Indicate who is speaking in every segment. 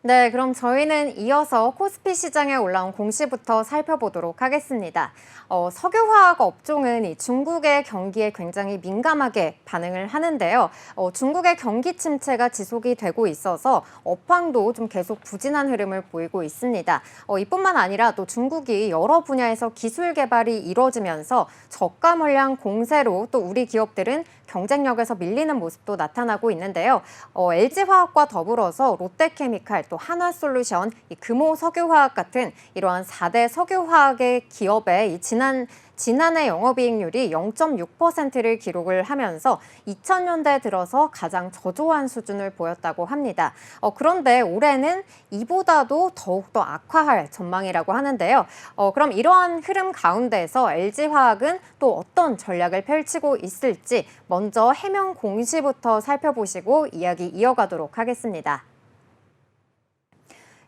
Speaker 1: 네, 그럼 저희는 이어서 코스피 시장에 올라온 공시부터 살펴보도록 하겠습니다. 석유화학 업종은 이 중국의 경기에 굉장히 민감하게 반응을 하는데요. 중국의 경기 침체가 지속이 되고 있어서 업황도 좀 계속 부진한 흐름을 보이고 있습니다. 이뿐만 아니라 또 중국이 여러 분야에서 기술 개발이 이루어지면서 저가 물량 공세로 또 우리 기업들은 경쟁력에서 밀리는 모습도 나타나고 있는데요. LG화학과 더불어서 롯데케미칼, 또 한화솔루션, 이 금호석유화학 같은 이러한 4대 석유화학의 기업의 지난해 영업이익률이 0.6%를 기록을 하면서 2000년대 들어서 가장 저조한 수준을 보였다고 합니다. 그런데 올해는 이보다도 더욱더 악화할 전망이라고 하는데요. 그럼 이러한 흐름 가운데서 LG화학은 또 어떤 전략을 펼치고 있을지 먼저 해명 공시부터 살펴보시고 이야기 이어가도록 하겠습니다.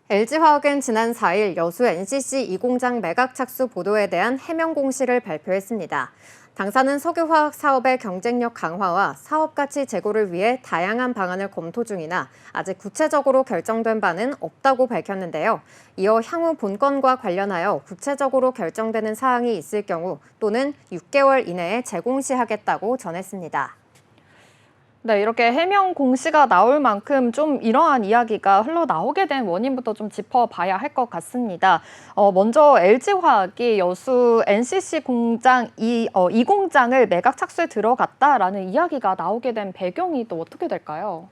Speaker 1: LG화학은 지난 4일 여수 NCC 2공장 매각 착수 보도에 대한 해명 공시를 발표했습니다. 당사는 석유화학 사업의 경쟁력 강화와 사업 가치 제고를 위해 다양한 방안을 검토 중이나 아직 구체적으로 결정된 바는 없다고 밝혔는데요. 이어 향후 본건과 관련하여 구체적으로 결정되는 사항이 있을 경우 또는 6개월 이내에 재공시하겠다고 전했습니다.
Speaker 2: 네, 이렇게 해명 공시가 나올 만큼 좀 이러한 이야기가 흘러나오게 된 원인부터 좀 짚어봐야 할 것 같습니다. 먼저 LG화학이 여수 NCC 공장 2공장을 매각 착수에 들어갔다라는 이야기가 나오게 된 배경이 또 어떻게 될까요?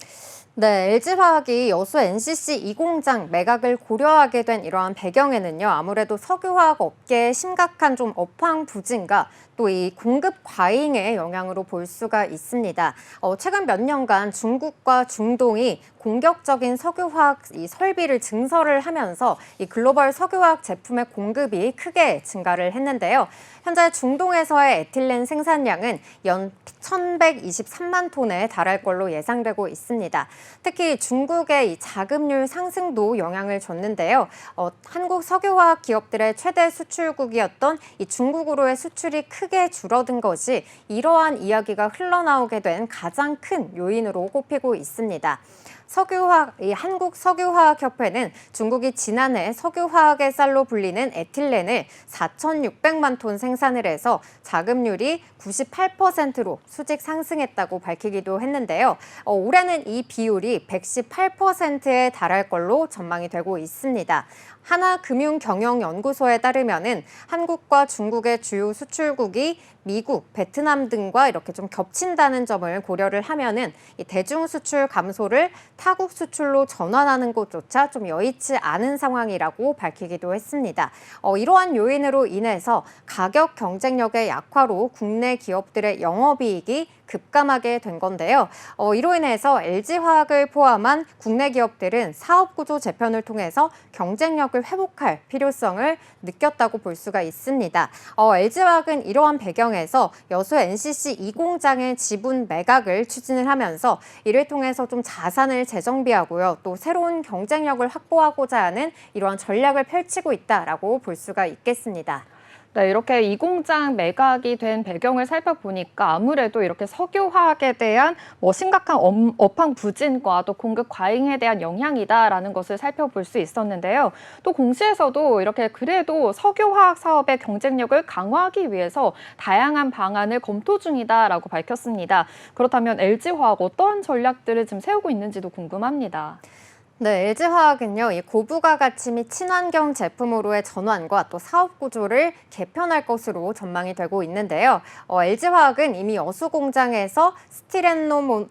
Speaker 1: 네, LG화학이 여수 NCC 2공장 매각을 고려하게 된 이러한 배경에는요, 아무래도 석유화학 업계의 심각한 좀 업황 부진과 또 이 공급 과잉의 영향으로 볼 수가 있습니다. 최근 몇 년간 중국과 중동이 공격적인 석유화학 이 설비를 증설을 하면서 이 글로벌 석유화학 제품의 공급이 크게 증가를 했는데요. 현재 중동에서의 에틸렌 생산량은 연 1,123만 톤에 달할 걸로 예상되고 있습니다. 특히 중국의 이 자금률 상승도 영향을 줬는데요. 한국 석유화학 기업들의 최대 수출국이었던 이 중국으로의 수출이 크게 줄어든 것이 이러한 이야기가 흘러나오게 된 가장 큰 요인으로 꼽히고 있습니다. 한국석유화학협회는 중국이 지난해 석유화학의 쌀로 불리는 에틸렌을 4,600만 톤 생산을 해서 자급률이 98%로 수직 상승했다고 밝히기도 했는데요. 올해는 이 비율이 118%에 달할 걸로 전망이 되고 있습니다. 하나금융경영연구소에 따르면은 한국과 중국의 주요 수출국이 미국, 베트남 등과 이렇게 좀 겹친다는 점을 고려를 하면은 이 대중 수출 감소를 타국 수출로 전환하는 것조차 좀 여의치 않은 상황이라고 밝히기도 했습니다. 이러한 요인으로 인해서 가격 경쟁력의 약화로 국내 기업들의 영업이익이 급감하게 된 건데요. 이로 인해서 LG화학을 포함한 국내 기업들은 사업구조 재편을 통해서 경쟁력을 회복할 필요성을 느꼈다고 볼 수가 있습니다. LG화학은 이러한 배경에서 여수 NCC 2공장의 지분 매각을 추진을 하면서 이를 통해서 좀 자산을 재정비하고요. 또 새로운 경쟁력을 확보하고자 하는 이러한 전략을 펼치고 있다라고 볼 수가 있겠습니다.
Speaker 2: 네, 이렇게 이 공장 매각이 된 배경을 살펴보니까 아무래도 이렇게 석유화학에 대한 심각한 업황 부진과 또 공급 과잉에 대한 영향이다라는 것을 살펴볼 수 있었는데요. 또 공시에서도 이렇게 그래도 석유화학 사업의 경쟁력을 강화하기 위해서 다양한 방안을 검토 중이다라고 밝혔습니다. 그렇다면 LG화학 어떠한 전략들을 지금 세우고 있는지도 궁금합니다.
Speaker 1: 네, LG화학은요, 이 고부가 가치 및 친환경 제품으로의 전환과 또 사업 구조를 개편할 것으로 전망이 되고 있는데요. LG화학은 이미 여수 공장에서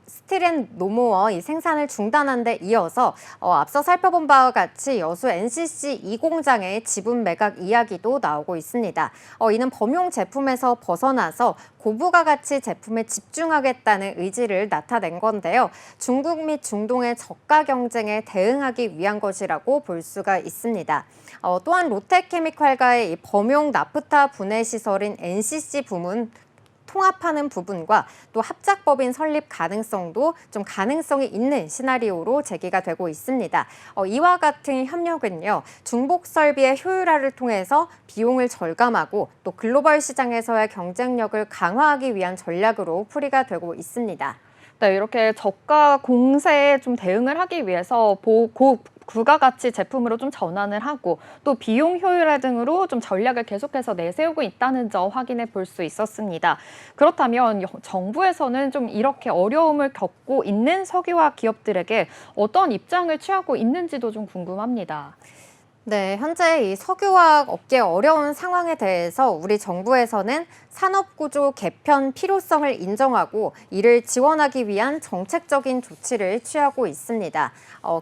Speaker 1: 스티렌노모어 이 생산을 중단한 데 이어서 앞서 살펴본 바와 같이 여수 NCC 2공장의 지분 매각 이야기도 나오고 있습니다. 이는 범용 제품에서 벗어나서 고부가 가치 제품에 집중하겠다는 의지를 나타낸 건데요. 중국 및 중동의 저가 경쟁에 대응하기 위한 것이라고 볼 수가 있습니다. 또한 롯데케미칼과의 범용 나프타 분해 시설인 NCC 부문 통합하는 부분과 또 합작법인 설립 가능성도 좀 가능성이 있는 시나리오로 제기가 되고 있습니다. 이와 같은 협력은요, 중복 설비의 효율화를 통해서 비용을 절감하고 또 글로벌 시장에서의 경쟁력을 강화하기 위한 전략으로 풀이가 되고 있습니다.
Speaker 2: 네, 이렇게 저가 공세에 좀 대응을 하기 위해서 부가 가치 제품으로 좀 전환을 하고 또 비용 효율화 등으로 좀 전략을 계속해서 내세우고 있다는 점 확인해 볼 수 있었습니다. 그렇다면 정부에서는 좀 이렇게 어려움을 겪고 있는 석유화학 기업들에게 어떤 입장을 취하고 있는지도 좀 궁금합니다.
Speaker 1: 네, 현재 이 석유화학 업계의 어려운 상황에 대해서 우리 정부에서는 산업구조 개편 필요성을 인정하고 이를 지원하기 위한 정책적인 조치를 취하고 있습니다.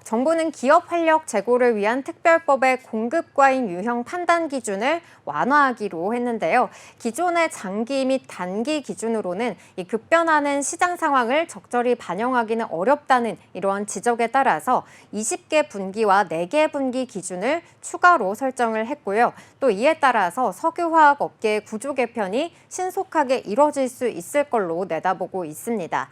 Speaker 1: 정부는 기업 활력 제고를 위한 특별법의 공급 과잉 유형 판단 기준을 완화하기로 했는데요. 기존의 장기 및 단기 기준으로는 이 급변하는 시장 상황을 적절히 반영하기는 어렵다는 이러한 지적에 따라서 20개 분기와 4개 분기 기준을 추가로 설정을 했고요. 또 이에 따라서 석유화학 업계의 구조 개편이 신속하게 이뤄질 수 있을 걸로 내다보고 있습니다.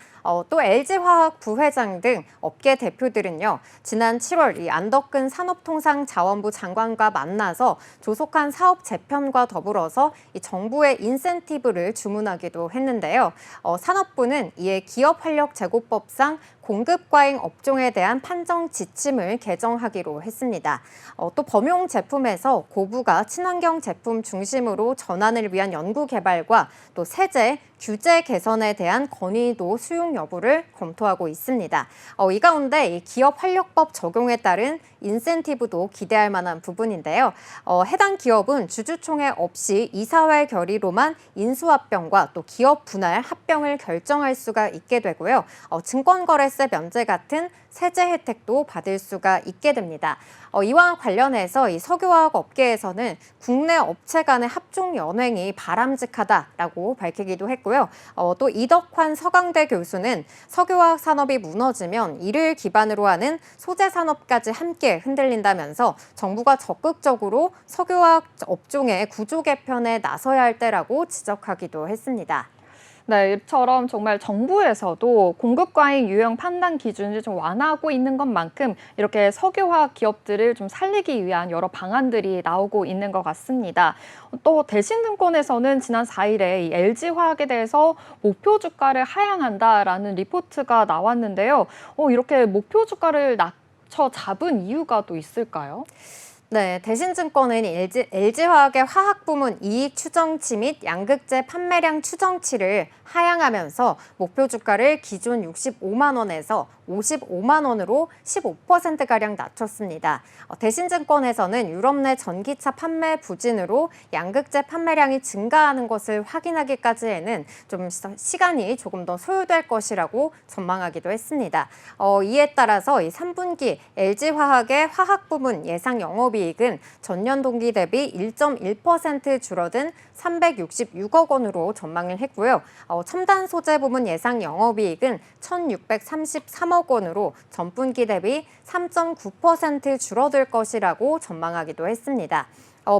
Speaker 1: 또 LG화학 부회장 등 업계 대표들은요, 지난 7월 이 안덕근 산업통상자원부 장관과 만나서 조속한 사업 재편과 더불어서 이 정부의 인센티브를 주문하기도 했는데요. 산업부는 이에 기업 활력 제고법상 공급 과잉 업종에 대한 판정 지침을 개정하기로 했습니다. 또 범용 제품에서 고부가 친환경 제품 중심으로 전환을 위한 연구 개발과 또 세제, 규제 개선에 대한 건의도 수용 여부를 검토하고 있습니다. 이 가운데 이 기업 활력법 적용에 따른 인센티브도 기대할 만한 부분인데요. 해당 기업은 주주총회 없이 이사회 결의로만 인수합병과 또 기업 분할 합병을 결정할 수가 있게 되고요. 증권거래세 면제 같은 세제 혜택도 받을 수가 있게 됩니다. 이와 관련해서 이 석유화학 업계에서는 국내 업체 간의 합종 연횡이 바람직하다라고 밝히기도 했고요. 또 이덕환 서강대 교수는 석유화학 산업이 무너지면 이를 기반으로 하는 소재 산업까지 함께 흔들린다면서 정부가 적극적으로 석유화학 업종의 구조 개편에 나서야 할 때라고 지적하기도 했습니다.
Speaker 2: 네, 이처럼 정말 정부에서도 공급 과잉 유형 판단 기준을 좀 완화하고 있는 것만큼 이렇게 석유화학 기업들을 좀 살리기 위한 여러 방안들이 나오고 있는 것 같습니다. 또 대신증권에서는 지난 4일에 이 LG화학에 대해서 목표 주가를 하향한다라는 리포트가 나왔는데요. 이렇게 목표 주가를 낮춰 잡은 이유가 또 있을까요?
Speaker 1: 네, 대신증권은 LG화학의 화학부문 이익 추정치 및 양극재 판매량 추정치를 하향하면서 목표 주가를 기존 65만 원에서 55만 원으로 15%가량 낮췄습니다. 대신증권에서는 유럽 내 전기차 판매 부진으로 양극재 판매량이 증가하는 것을 확인하기까지에는 좀 시간이 조금 더 소요될 것이라고 전망하기도 했습니다. 이에 따라서 이 3분기 LG화학의 화학부문 예상 영업이익은 전년 동기 대비 1.1% 줄어든 366억 원으로 전망을 했고요. 첨단 소재 부문 예상 영업이익은 1,633억 원으로 전분기 대비 3.9% 줄어들 것이라고 전망하기도 했습니다.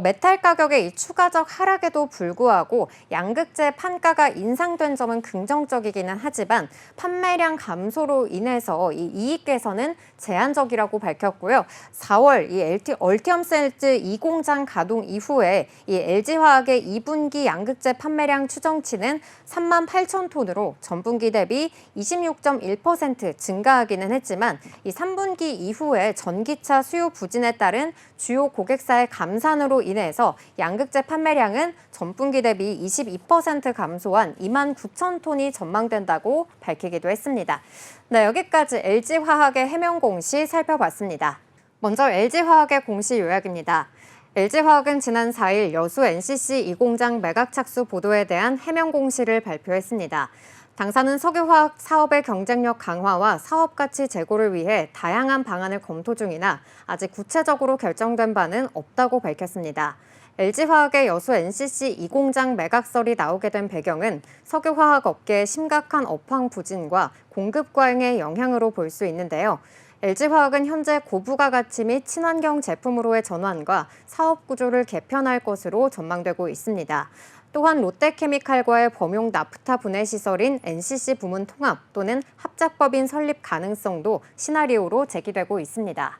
Speaker 1: 메탈 가격의 이 추가적 하락에도 불구하고 양극재 판가가 인상된 점은 긍정적이기는 하지만 판매량 감소로 인해서 이 이익 개선은 제한적이라고 밝혔고요. 4월 이 얼티엄셀즈 2공장 가동 이후에 이 LG화학의 2분기 양극재 판매량 추정치는 3만 8천 톤으로 전분기 대비 26.1% 증가하기는 했지만 이 3분기 이후에 전기차 수요 부진에 따른 주요 고객사의 감산으로 인해서 양극재 판매량은 전분기 대비 22% 감소한 2만 9천 톤이 전망된다고 밝히기도 했습니다. 네, 여기까지 LG화학의 해명 공시 살펴봤습니다. 먼저 LG화학의 공시 요약입니다. LG화학은 지난 4일 여수 NCC 2공장 매각 착수 보도에 대한 해명 공시를 발표했습니다. 당사는 석유화학 사업의 경쟁력 강화와 사업 가치 제고를 위해 다양한 방안을 검토 중이나 아직 구체적으로 결정된 바는 없다고 밝혔습니다. LG화학의 여수 NCC 2공장 매각설이 나오게 된 배경은 석유화학 업계의 심각한 업황 부진과 공급 과잉의 영향으로 볼 수 있는데요. LG화학은 현재 고부가 가치 및 친환경 제품으로의 전환과 사업 구조를 개편할 것으로 전망되고 있습니다. 또한 롯데케미칼과의 범용 나프타 분해 시설인 NCC 부문 통합 또는 합작법인 설립 가능성도 시나리오로 제기되고 있습니다.